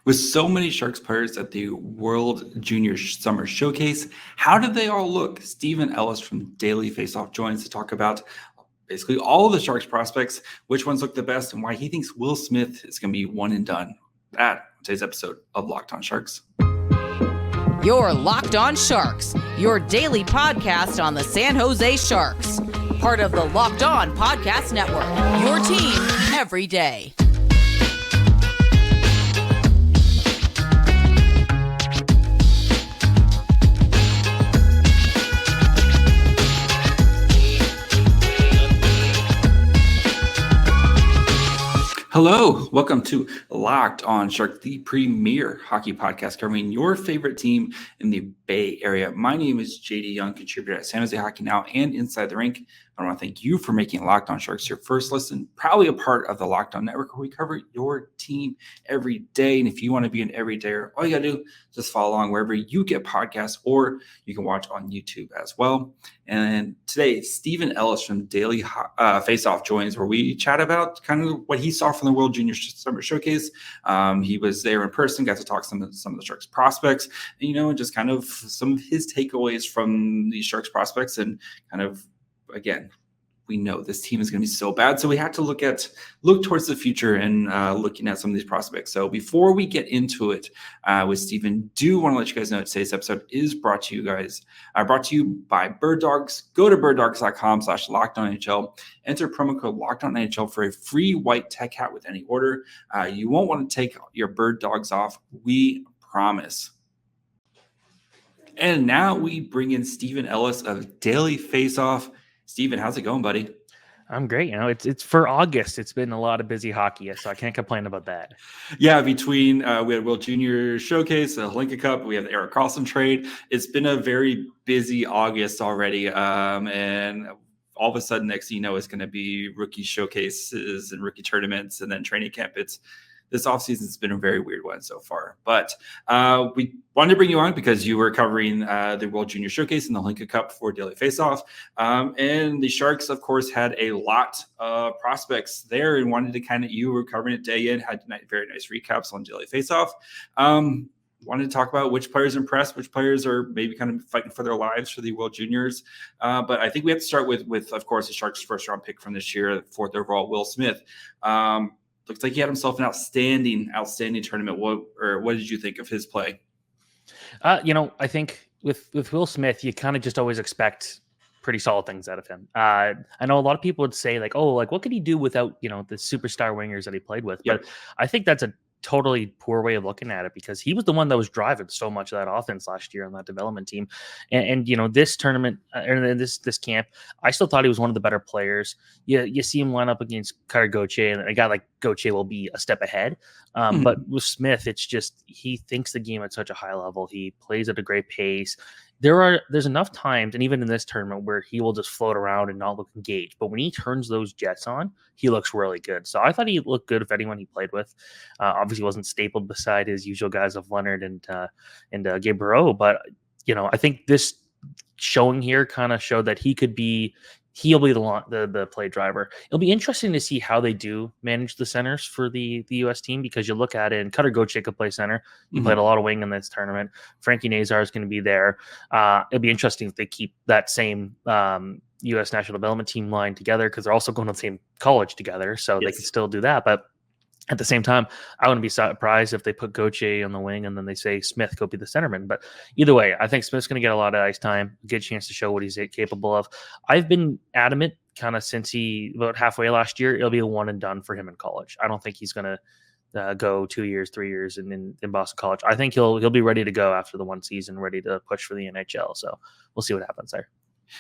With so many Sharks players at the World Junior Summer Showcase, how did they all look? Stephen Ellis from Daily Faceoff joins to talk about basically all of the Sharks prospects, which ones look the best, and why he thinks Will Smith is going to be one and done. That today's episode of Locked On Sharks. You're Locked On Sharks, your daily podcast on the San Jose Sharks. Part of the Locked On Podcast Network, your team every day. Hello, welcome to Locked On Sharks, the premier hockey podcast covering your favorite team in the Bay Area. My name is JD Young, contributor at San Jose Hockey Now and Inside the Rink. I want to thank you for making Locked On Sharks your first listen, proudly a part of the Locked On Network, where we cover your team every day. And if you want to be an everydayer, all you got to do is just follow along wherever you get podcasts, or you can watch on YouTube as well. And today, Stephen Ellis from Daily Faceoff joins, where we chat about kind of what he saw from the World Junior Summer Showcase. He was there in person, got to talk to some of the Sharks prospects, and just kind of some of his takeaways from the Sharks prospects, and kind of, again, we know this team is going to be so bad, so we have to look towards the future and looking at some of these prospects. So before we get into it with Stephen, do want to let you guys know that today's episode is brought to you by Bird Dogs. Go to birddogs.com/LockedOnNHL. Enter promo code LockedOnNHL for a free white tech hat with any order. You won't want to take your Bird Dogs off. We promise. And now we bring in Stephen Ellis of Daily Faceoff. Stephen, how's it going, buddy? I'm great. It's for August. It's been a lot of busy hockey, so I can't complain about that. Yeah, between we had World Junior Showcase, the Hlinka Cup, we have the Eric Carlson trade. It's been a very busy August already, and all of a sudden, next thing you know, it's going to be rookie showcases and rookie tournaments, and then training camp. This offseason has been a very weird one so far. But we wanted to bring you on because you were covering the World Junior Showcase and the Hlinka Cup for Daily Faceoff. And the Sharks, of course, had a lot of prospects there, and you were covering it day in, had very nice recaps on Daily Faceoff. Wanted to talk about which players impressed, which players are maybe kind of fighting for their lives for the World Juniors. But I think we have to start with of course, the Sharks' first-round pick from this year, fourth overall, Will Smith. Looks like he had himself an outstanding tournament. What did you think of his play? I think with Will Smith, you kind of just always expect pretty solid things out of him. I know a lot of people would say what could he do without, the superstar wingers that he played with? Yep. But I think that's a totally poor way of looking at it, because he was the one that was driving so much of that offense last year on that development team. And this tournament or this camp, I still thought he was one of the better players. You see him line up against Cutter Gauthier, and a guy like Gauthier will be a step ahead. But with Smith, it's just he thinks the game at such a high level. He plays at a great pace. There's enough times, and even in this tournament, where he will just float around and not look engaged. But when he turns those jets on, he looks really good. So I thought he looked good with anyone he played with. Obviously, wasn't stapled beside his usual guys of Leonard and Gabe Barreau. But I think this showing here kind of showed that he'll be the play driver. It'll be interesting to see how they do manage the centers for the U.S. team, because you look at it, and Cutter Gauthier could play center. He played a lot of wing in this tournament. Frankie Nazar is going to be there. It'll be interesting if they keep that same U.S. national development team line together, because they're also going to the same college together, so They can still do that. But at the same time, I wouldn't be surprised if they put Gauthier on the wing and then they say Smith go be the centerman. But either way, I think Smith's going to get a lot of ice time, a good chance to show what he's capable of. I've been adamant kind of since about halfway last year, it'll be a one and done for him in college. I don't think he's going to go 2 years, 3 years in Boston College. I think he'll be ready to go after the one season, ready to push for the NHL. So we'll see what happens there.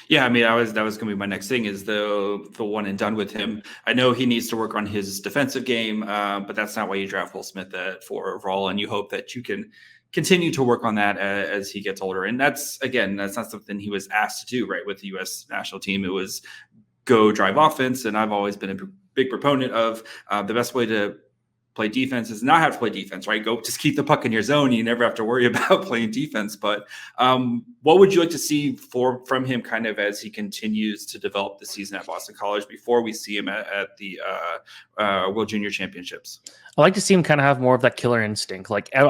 Yeah, I mean, that was going to be my next thing, is the one and done with him. I know he needs to work on his defensive game, but that's not why you draft Will Smith at 4 overall, and you hope that you can continue to work on that as he gets older. And that's not something he was asked to do, right? With the U.S. national team, it was go drive offense, and I've always been a big proponent of the best way to play defense is not have to play defense, right? Go just keep the puck in your zone. You never have to worry about playing defense. But what would you like to see from him kind of as he continues to develop the season at Boston College before we see him at the World Junior Championships? I like to see him kind of have more of that killer instinct. Like I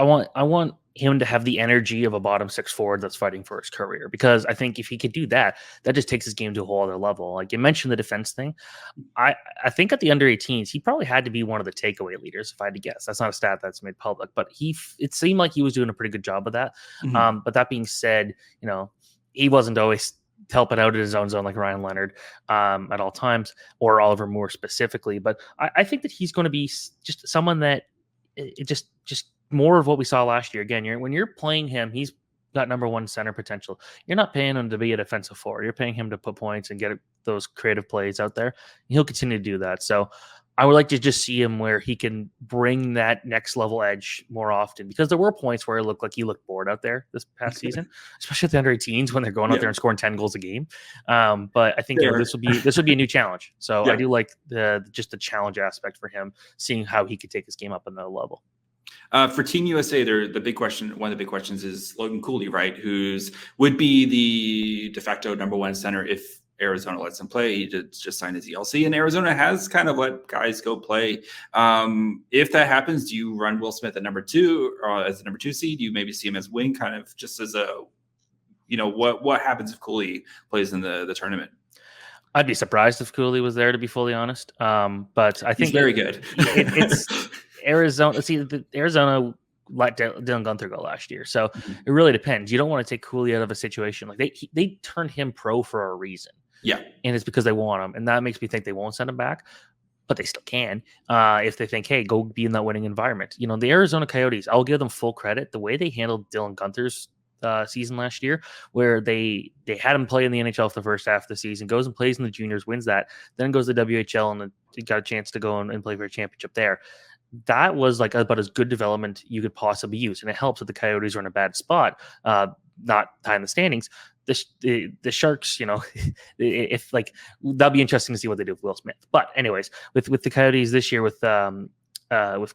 want him to have the energy of a bottom six forward that's fighting for his career, because I think if he could do that, that just takes his game to a whole other level. Like you mentioned the defense thing. I think at the under 18s, he probably had to be one of the takeaway leaders, if I had to guess. That's not a stat that's made public, but it seemed like he was doing a pretty good job of that. Mm-hmm. But that being said, he wasn't always helping out in his own zone like Ryan Leonard at all times, or Oliver Moore specifically. But I think that he's going to be just someone that it just more of what we saw last year. Again, when you're playing him, he's got number one center potential. You're not paying him to be a defensive forward. You're paying him to put points and get those creative plays out there. He'll continue to do that. So I would like to just see him where he can bring that next level edge more often, because there were points where it looked like he looked bored out there this past season, especially at the under 18s when they're going out there and scoring 10 goals a game. But I think this would be a new challenge. So I do like the challenge aspect for him, seeing how he could take his game up another level. For Team USA, one of the big questions is Logan Cooley, right? Would be the de facto number one center if Arizona lets him play. He just signed his ELC, and Arizona has kind of let guys go play. If that happens, do you run Will Smith at number two as the number two seed? Do you maybe see him as wing, kind of just as a, what happens if Cooley plays in the tournament? I'd be surprised if Cooley was there, to be fully honest. But I think he's very good. It's Arizona. See, Arizona let Dylan Gunther go last year, so it really depends. You don't want to take Cooley out of a situation like they turned him pro for a reason. Yeah, and it's because they want him, and that makes me think they won't send him back, but they still can if they think, hey, go be in that winning environment. The Arizona Coyotes, I'll give them full credit. The way they handled Dylan Gunther's season last year, where they had him play in the NHL for the first half of the season, goes and plays in the juniors, wins that, then goes to WHL and got a chance to go and play for a championship there. That was like about as good development you could possibly use, and it helps that the Coyotes are in a bad spot, not high in the standings. The Sharks, if that'll be interesting to see what they do with Will Smith. But anyways, with the Coyotes this year with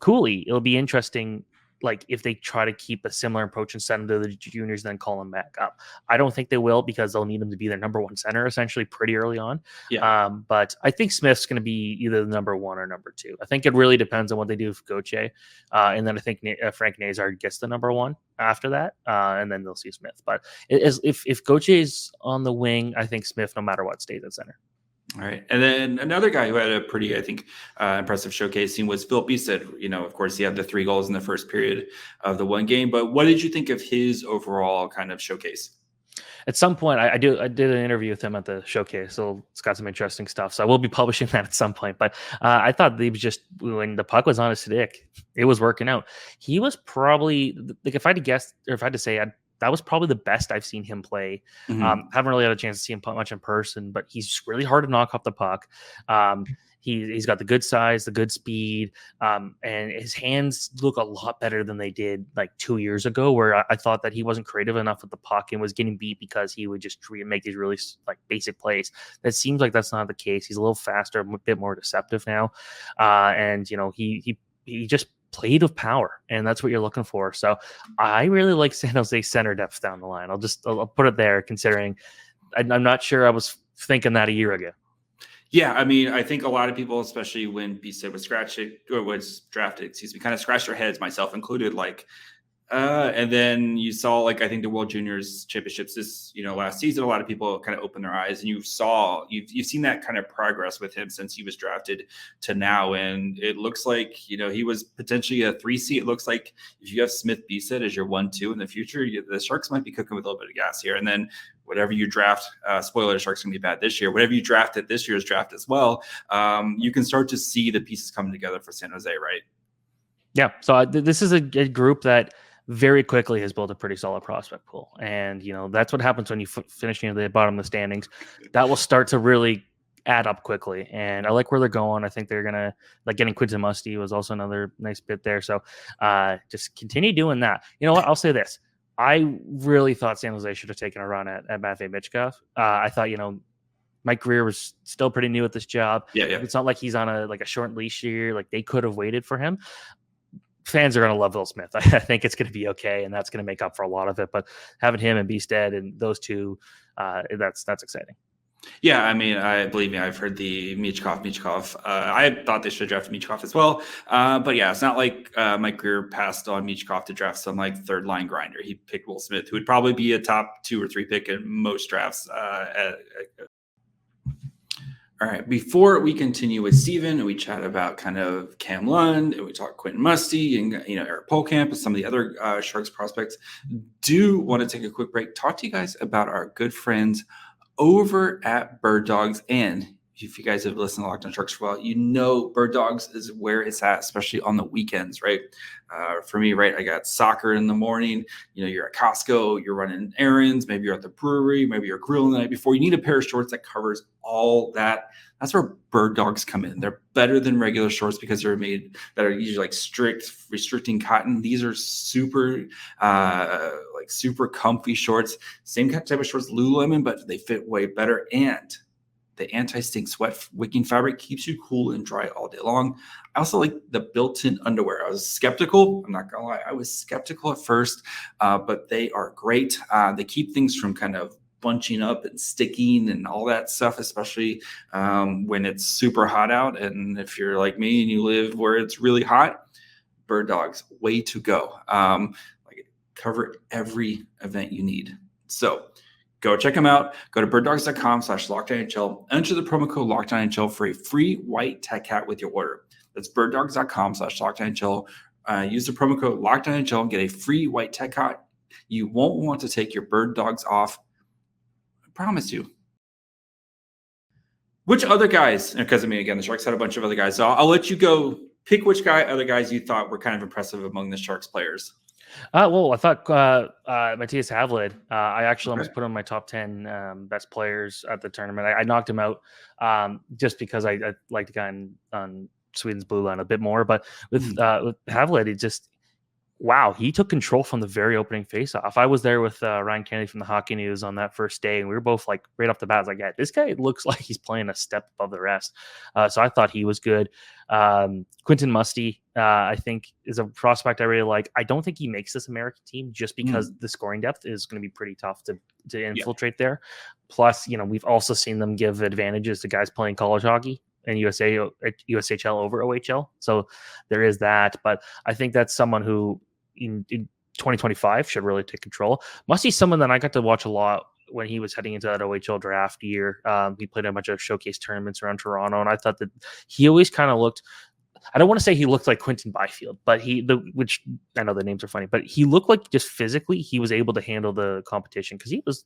Cooley, it'll be interesting. Like if they try to keep a similar approach and send him to the juniors, then call him back up. I don't think they will, because they'll need him to be their number one center essentially pretty early on. Yeah. But I think Smith's going to be either the number one or number two. I think it really depends on what they do with Gauthier. And then I think Frank Nazar gets the number one after that. And then they'll see Smith. But if Gauthier's on the wing, I think Smith, no matter what, stays at center. All right. And then another guy who had a pretty, I think, impressive showcasing was Filip Bystedt. Of course, he had the 3 goals in the first period of the one game. But what did you think of his overall kind of showcase? At some point, I did an interview with him at the showcase, so it's got some interesting stuff. So I will be publishing that at some point. But I thought he was just, when the puck was on his stick, it was working out. He was probably, if I had to guess, or if I had to say, that was probably the best I've seen him play. Haven't really had a chance to see him much in person, but he's really hard to knock off the puck. He's got the good size, the good speed, and his hands look a lot better than they did like 2 years ago, where I thought that he wasn't creative enough with the puck and was getting beat because he would just make these really basic plays. That seems like that's not the case. He's a little faster, a bit more deceptive now, and he just played with power, and that's what you're looking for. So I really like San Jose center depth down the line. I'll put it there, considering I'm not sure I was thinking that a year ago. Yeah, I mean, I think a lot of people, especially when Bystedt was drafted, kind of scratched their heads, myself included, and then you saw, I think the World Juniors Championships this, last season, a lot of people kind of opened their eyes, and you've seen that kind of progress with him since he was drafted to now. And it looks like, he was potentially a 3 seed. It looks like if you have Smith Bystedt as your 1-2 in the future, the Sharks might be cooking with a little bit of gas here. And then whatever you draft, spoiler, the Sharks going to be bad this year. Whatever you draft at this year's draft as well, you can start to see the pieces coming together for San Jose, right? Yeah. So this is a group that very quickly has built a pretty solid prospect pool. And, that's what happens when you finish near the bottom of the standings. That will start to really add up quickly. And I like where they're going. I think they're going to, getting Quentin Musty was also another nice bit there. So just continue doing that. You know what? I'll say this. I really thought San Jose should have taken a run at Matvei Michkov. I thought, Mike Greer was still pretty new at this job. Yeah. It's not like he's on a short leash here. Like they could have waited for him. Fans are going to love Will Smith. I think it's going to be okay, and that's going to make up for a lot of it. But having him and Bystedt and those two, that's exciting. Yeah, I mean, believe me, I've heard the Michkov. I thought they should draft Michkov as well. But yeah, it's not like Mike Greer passed on Michkov to draft some like third line grinder. He picked Will Smith, who would probably be a top 2 or 3 pick in most drafts. All right, before we continue with Steven and we chat about kind of Cam Lund and we talk Quentin Musty and Eric Polkhamp and some of the other Sharks prospects, do want to take a quick break, talk to you guys about our good friends over at Bird Dogs. And if you guys have listened to Locked on Sharks for a while, you know Bird Dogs is where it's at, especially on the weekends, right? For me, right, I got soccer in the morning. You're at Costco, you're running errands, maybe you're at the brewery, maybe you're grilling the night before. You need a pair of shorts that covers all that. That's where Bird Dogs come in. They're better than regular shorts because they're made that are usually like restricting cotton. These are super comfy shorts. Same type of shorts, Lululemon, but they fit way better. And the anti-stink sweat wicking fabric keeps you cool and dry all day long. I also like the built-in underwear. I was skeptical. I'm not going to lie. I was skeptical at first, but they are great. They keep things from kind of bunching up and sticking and all that stuff, especially when it's super hot out. And if you're like me and you live where it's really hot, Bird Dogs, way to go. Cover every event you need. So go check them out. Go to birddogs.com/LockedOnNHL. Enter the promo code LockedOnNHL for a free white tech hat with your order. That's birddogs.com/LockedOnNHL. Use the promo code LockedOnNHL and get a free white tech hat. You won't want to take your Bird Dogs off. I promise you. Which other guys? Because again, the Sharks had a bunch of other guys. So I'll let you go. Pick which other guys you thought were kind of impressive among the Sharks players. Well, I thought Mattias Hävelid. I actually almost put him in my top 10 best players at the tournament. I knocked him out just because I liked the guy on Sweden's blue line a bit more. But with Hävelid, it just wow, he took control from the very opening faceoff. I was there with Ryan Kennedy from the Hockey News on that first day, and we were both like right off the bat, I was like, yeah, this guy looks like he's playing a step above the rest. So I thought he was good. Quentin Musty, I think, is a prospect I really like. I don't think he makes this American team just because the scoring depth is going to be pretty tough to infiltrate there. Plus, we've also seen them give advantages to guys playing college hockey and USHL over OHL. So there is that. But I think that's someone who in 2025 should really take control. Musty's someone that I got to watch a lot when he was heading into that OHL draft year. He played a bunch of showcase tournaments around Toronto, and I thought that he always kind of looked, I don't want to say he looked like Quentin Byfield, but which I know the names are funny, but he looked like just physically he was able to handle the competition because he was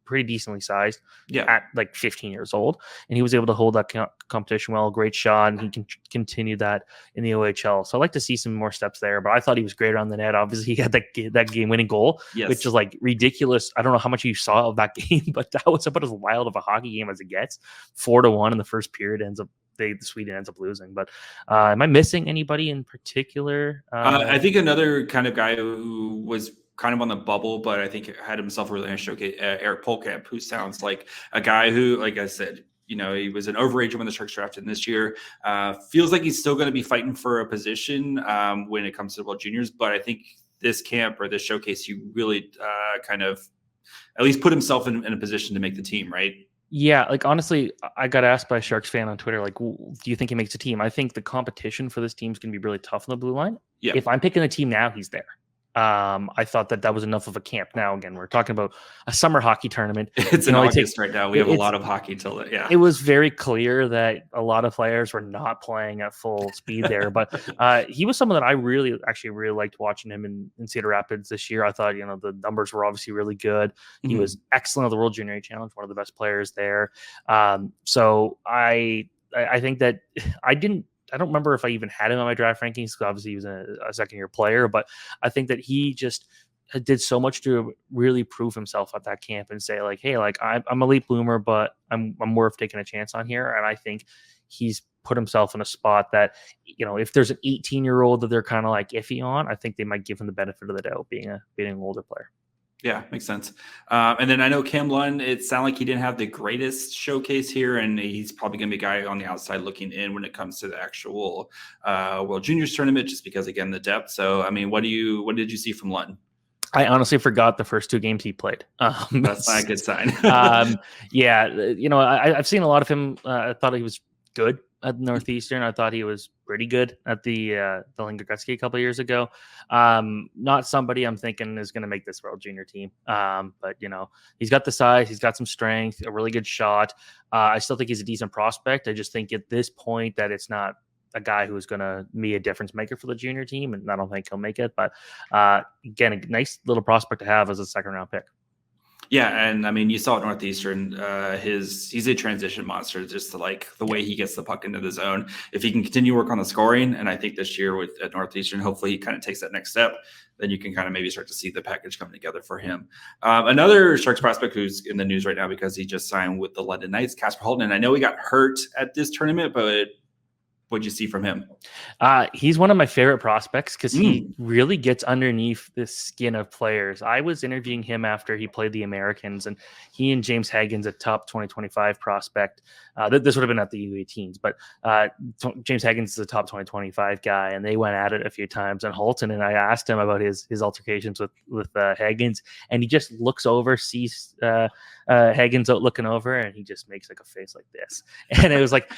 pretty decently sized at like 15 years old, and he was able to hold that competition well. Great shot, and he can continue that in the OHL. So I like to see some more steps there, but I thought he was great around the net. Obviously, he had that game-winning goal, which is like ridiculous. I don't know how much you saw of that game, but that was about as wild of a hockey game as it gets. 4-1 in the first period Sweden ends up losing. But am I missing anybody in particular? I think another kind of guy who was kind of on the bubble, but I think had himself a really nice showcase, Eric Polkhamp, who sounds like a guy who, like I said, he was an overage when the Sharks drafted him this year. Feels like he's still going to be fighting for a position when it comes to the World Juniors, but I think this camp or this showcase, he really kind of at least put himself in a position to make the team, right? Yeah, like honestly, I got asked by a Sharks fan on Twitter, like, do you think he makes a team? I think the competition for this team is going to be really tough on the blue line. Yeah. If I'm picking a team now, he's there. I thought that was enough of a camp. Now, again, we're talking about a summer hockey tournament. It's in August right now. We have a lot of hockey till then. Yeah. It was very clear that a lot of players were not playing at full speed there, but he was someone that I really liked watching him in Cedar Rapids this year. I thought, the numbers were obviously really good. He was excellent at the World Junior Challenge, one of the best players there. So I think that I don't remember if I even had him on my draft rankings because obviously he was a second-year player, but I think that he just did so much to really prove himself at that camp and say, like, hey, like I'm a late bloomer, but I'm worth taking a chance on here. And I think he's put himself in a spot that, if there's an 18-year-old that they're kind of like iffy on, I think they might give him the benefit of the doubt being an older player. Yeah, makes sense. And then I know Cam Lund, it sounded like he didn't have the greatest showcase here, and he's probably going to be a guy on the outside looking in when it comes to the actual World Juniors tournament, just because, again, the depth. So, I mean, what did you see from Lund? I honestly forgot the first 2 games he played. That's not a good sign. Yeah, I've seen a lot of him. I thought he was good at Northeastern. I thought he was pretty good at the Hlinka Gretzky a couple of years ago. Not somebody I'm thinking is going to make this World Junior team. But he's got the size, he's got some strength, a really good shot. I still think he's a decent prospect. I just think at this point that it's not a guy who's going to be a difference maker for the junior team, and I don't think he'll make it. But again, a nice little prospect to have as a second-round pick. Yeah, and I mean, you saw at Northeastern, he's a transition monster, just to, like, the way he gets the puck into the zone. If he can continue to work on the scoring, and I think this year at Northeastern, hopefully he kind of takes that next step, then you can kind of maybe start to see the package coming together for him. Another Sharks prospect who's in the news right now because he just signed with the London Knights, Kasper Halttunen. I know he got hurt at this tournament, but what'd you see from him? He's one of my favorite prospects because he really gets underneath the skin of players. I was interviewing him after he played the Americans, and he and James Hagen's a top 2025 prospect. This would have been at the U18s, but James Hagen's is a top 2025 guy, and they went at it a few times. And Halttunen, and I asked him about his altercations with Hagen's, and he just looks over, sees Hagen's out looking over, and he just makes like a face like this. And it was like,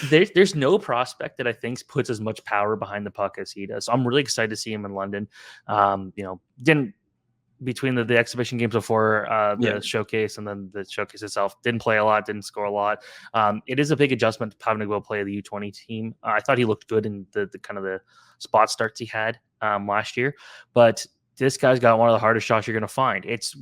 there's no prospect that I think puts as much power behind the puck as he does. So I'm really excited to see him in London. Didn't between the exhibition games before the showcase and then the showcase itself, didn't play a lot, didn't score a lot. It is a big adjustment having to go play the U20 team. I thought he looked good in the kind of the spot starts he had last year, but this guy's got one of the hardest shots you're going to find. It's,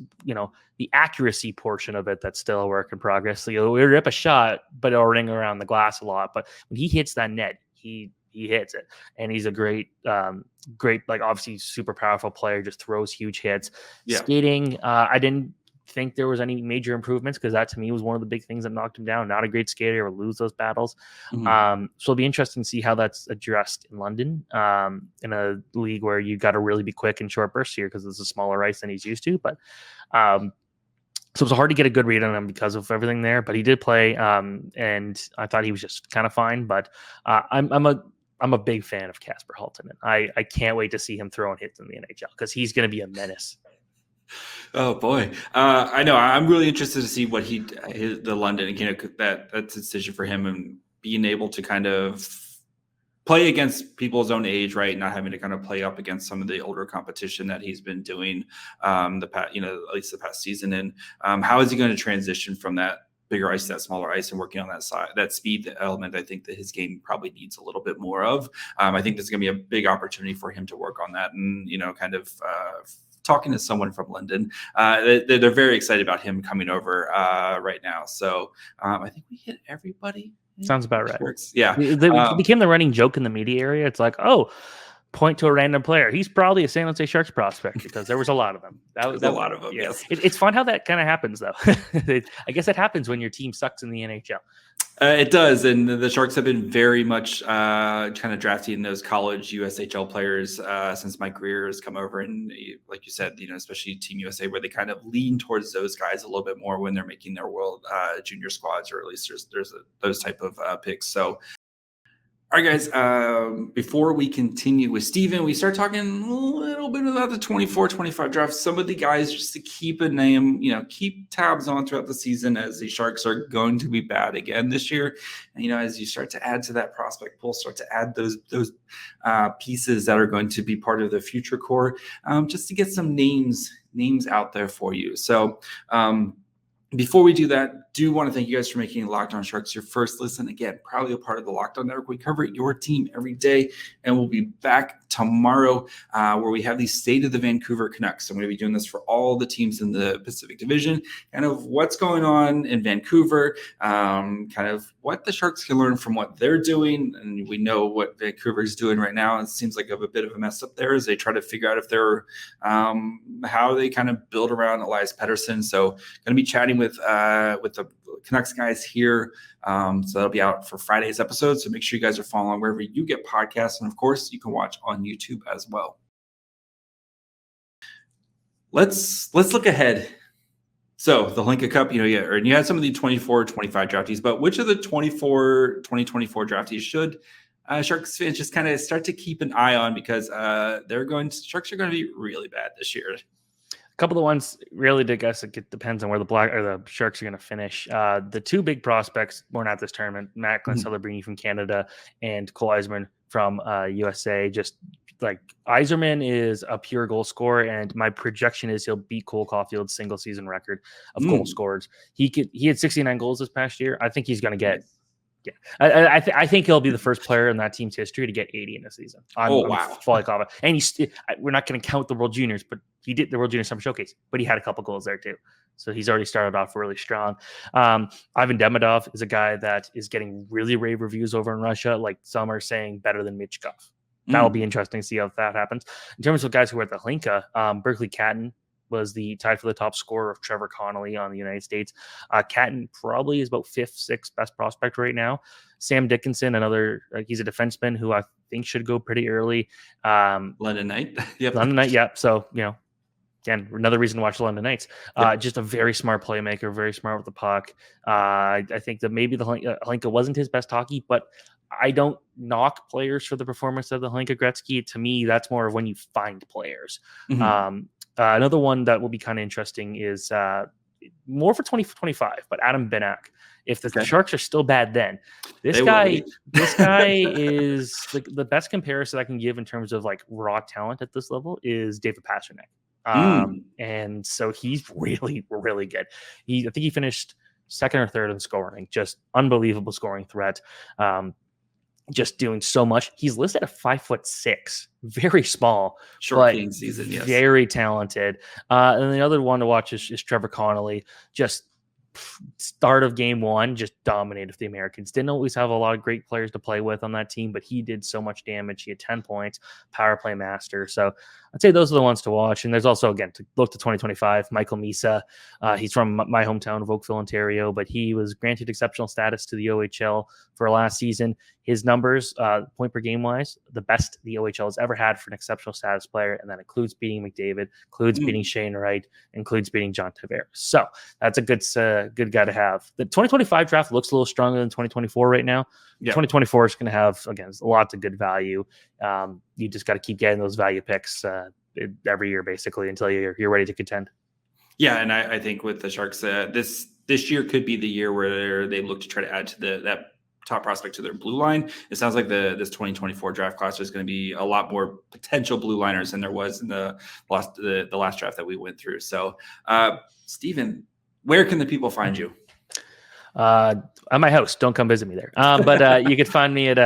the accuracy portion of it that's still a work in progress. So we rip a shot, but it'll ring around the glass a lot. But when he hits that net, he hits it. And he's a great, like, obviously super powerful player, just throws huge hits. Yeah. Skating, I didn't think there was any major improvements because that to me was one of the big things that knocked him down. Not a great skater, or lose those battles. So it'll be interesting to see how that's addressed in London, in a league where you got to really be quick and short bursts here because it's a smaller ice than he's used to. But so it was hard to get a good read on him because of everything there. But he did play, and I thought he was just kind of fine. But I'm a big fan of Casper Halttunen. I can't wait to see him throwing hits in the NHL because he's going to be a menace. Oh boy, I know. I'm really interested to see what the London, that's a decision for him, and being able to kind of play against people his own age, right? Not having to kind of play up against some of the older competition that he's been doing at least the past season. And how is he going to transition from that bigger ice to that smaller ice and working on that side, that speed element? I think that his game probably needs a little bit more of. I think this is going to be a big opportunity for him to work on that, and talking to someone from London, they're very excited about him coming over right now. So I think we hit everybody. Sounds about right. Works. Yeah. It became the running joke in the media area. It's like, point to a random player. He's probably a San Jose Sharks prospect because there was a lot of them. That was a lot of them. Yeah. Yes. It's fun how that kind of happens, though. I guess it happens when your team sucks in the NHL. It does, and the Sharks have been very much kind of drafting those college USHL players since Mike Greer has come over, and like you said, especially Team USA, where they kind of lean towards those guys a little bit more when they're making their World Junior squads, or at least there's those type of picks. So. All right, guys, before we continue with Steven, we start talking a little bit about the 24-25 draft. Some of the guys just to keep a name, keep tabs on throughout the season, as the Sharks are going to be bad again this year. And, as you start to add to that prospect pool, start to add those pieces that are going to be part of the future core, just to get some names out there for you. So, before we do that, do want to thank you guys for making Locked On Sharks your first listen. Again, proudly a part of the Locked On Network. We cover your team every day, and we'll be back tomorrow where we have the State of the Vancouver Canucks. I'm going to be doing this for all the teams in the Pacific Division, kind of what's going on in Vancouver, kind of what the Sharks can learn from what they're doing. And we know what Vancouver's doing right now. It seems like a bit of a mess up there as they try to figure out if they're how they kind of build around Elias Pettersson. So going to be chatting with the Canucks guys here. So that'll be out for Friday's episode. So make sure you guys are following wherever you get podcasts. And of course, you can watch on YouTube as well. let's look ahead. So the Hlinka Cup, and you had some of the 24, 25 draftees, but which of the 2024 draftees should Sharks fans just kind of start to keep an eye on, because Sharks are going to be really bad this year. A couple of ones, really, I guess it depends on where the Sharks are going to finish. The two big prospects weren't at this tournament, Macklin Celebrini from Canada and Cole Eiserman from USA. Just like Eiserman is a pure goal scorer, and my projection is he'll beat Cole Caulfield's single season record of goal scorers. He had 69 goals this past year. I think he's going to get. Yeah, I think he'll be the first player in that team's history to get 80 in a season. I'm fully confident. And we're not going to count the World Juniors, but he did the World Junior Summer Showcase, but he had a couple goals there too. So he's already started off really strong. Ivan Demidov is a guy that is getting really rave reviews over in Russia. Like some are saying better than Michkov. That'll be interesting to see how that happens. In terms of guys who are at the Hlinka, Berkeley Catton was tied for the top scorer of Trevor Connolly on the United States. Catton probably is about 5th, 6th best prospect right now. Sam Dickinson, he's a defenseman who I think should go pretty early. London Knight. Yep. London Knight, yep. So, again, another reason to watch the London Knights. Just a very smart playmaker, very smart with the puck. I think that maybe the Hlinka wasn't his best hockey, but I don't knock players for the performance of the Hlinka Gretzky. To me, that's more of when you find players. Another one that will be kind of interesting is more for 2025, but Adam Benak. If the Sharks are still bad, then this guy is the best comparison I can give in terms of like raw talent at this level is David Pastrnak. And so he's really, really good. I think he finished 2nd or 3rd in scoring, just unbelievable scoring threat. Just doing so much. He's listed at 5'6", very small, short season, yes. Very talented. And the other one to watch is Trevor Connolly. Just start of game one, just dominated the Americans. Didn't always have a lot of great players to play with on that team, but he did so much damage. He had 10 points, power play master. So I'd say those are the ones to watch. And there's also, again, to look to 2025, Michael Misa. He's from my hometown of Oakville, Ontario, but he was granted exceptional status to the OHL for last season. His numbers, point per game wise, the best the OHL has ever had for an exceptional status player, and that includes beating McDavid, includes beating Shane Wright, includes beating John Tavares. So that's a good guy to have. The 2025 draft looks a little stronger than 2024 right now. Yeah. 2024 is going to have, again, lots of good value. You just got to keep getting those value picks every year, basically, until you're ready to contend. Yeah, and I think with the Sharks, this year could be the year where they look to try to add to that top prospect to their blue line. It sounds like this 2024 draft class is going to be a lot more potential blue liners than there was in the last draft that we went through. So, Steven, where can the people find you? At my house. Don't come visit me there. But you can find me at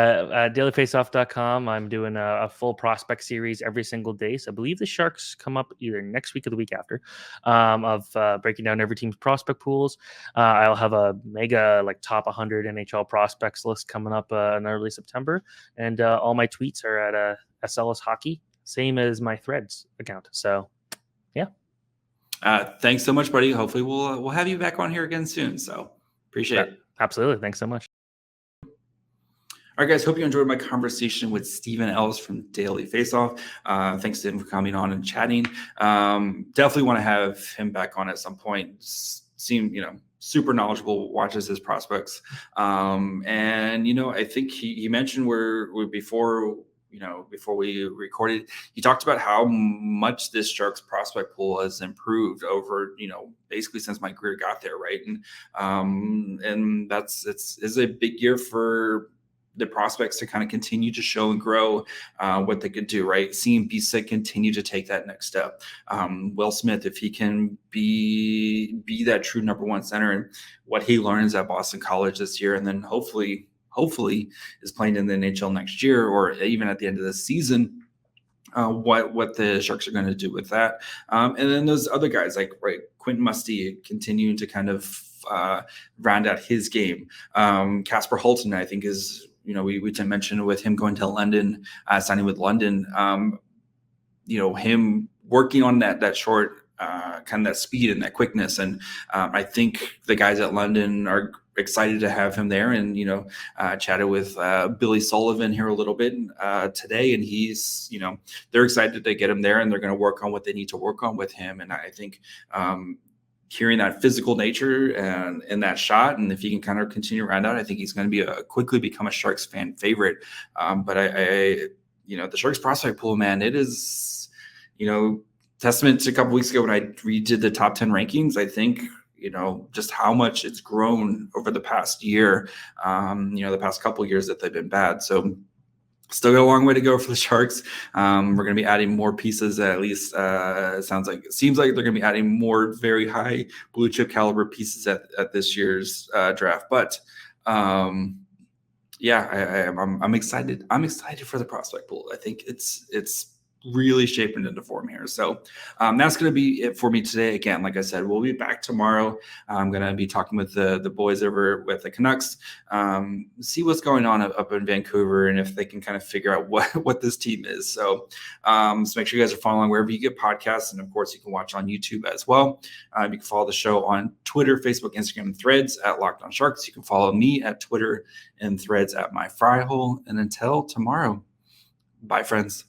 dailyfaceoff.com. I'm doing a full prospect series every single day. So I believe the Sharks come up either next week or the week after, of breaking down every team's prospect pools. I'll have a mega top 100 NHL prospects list coming up in early September. And all my tweets are at SLS Hockey, same as my Threads account. So, yeah. Thanks so much, buddy. Hopefully we'll have you back on here again soon. So appreciate it. Absolutely. Thanks so much. All right, guys. Hope you enjoyed my conversation with Steven Ellis from Daily Faceoff. Thanks to him for coming on and chatting. Definitely want to have him back on at some point. Seem, super knowledgeable, watches his prospects. And, I think he mentioned before we recorded, he talked about how much this Sharks prospect pool has improved over, basically since my career got there. Right. And it's a big year for the prospects to kind of continue to show and grow what they could do, right? Seeing Bystedt continue to take that next step. Will Smith, if he can be that true number one center, and what he learns at Boston College this year, and then hopefully is playing in the NHL next year, or even at the end of the season, what the Sharks are going to do with that. And then those other guys like Quentin Musty continuing to kind of round out his game. Casper Halttunen, I think, is, we didn't mention with him going to London, signing with London, him working on that short kind of that speed and that quickness. And I think the guys at London are excited to have him there. And, chatted with Billy Sullivan here a little bit today, and he's, they're excited to get him there, and they're going to work on what they need to work on with him. And I think hearing that physical nature and that shot, and if he can kind of continue around that, I think he's going to be quickly become a Sharks fan favorite. But the Sharks prospect pool, man, it is, testament to a couple weeks ago when I redid the top 10 rankings. I think, just how much it's grown over the past year, the past couple of years that they've been bad. So still got a long way to go for the Sharks. We're going to be adding more pieces. At least seems like they're going to be adding more very high blue chip caliber pieces at this year's draft. But I'm excited. I'm excited for the prospect pool. I think it's really shaping into form here. So that's going to be it for me today. Again, like I said, we'll be back tomorrow. I'm going to be talking with the boys over with the Canucks, see what's going on up in Vancouver, and if they can kind of figure out what this team is. So make sure you guys are following wherever you get podcasts. And of course, you can watch on YouTube as well. You can follow the show on Twitter, Facebook, Instagram, and Threads at Locked On Sharks. You can follow me at Twitter and Threads at My Fry Hole. And until tomorrow, bye, friends.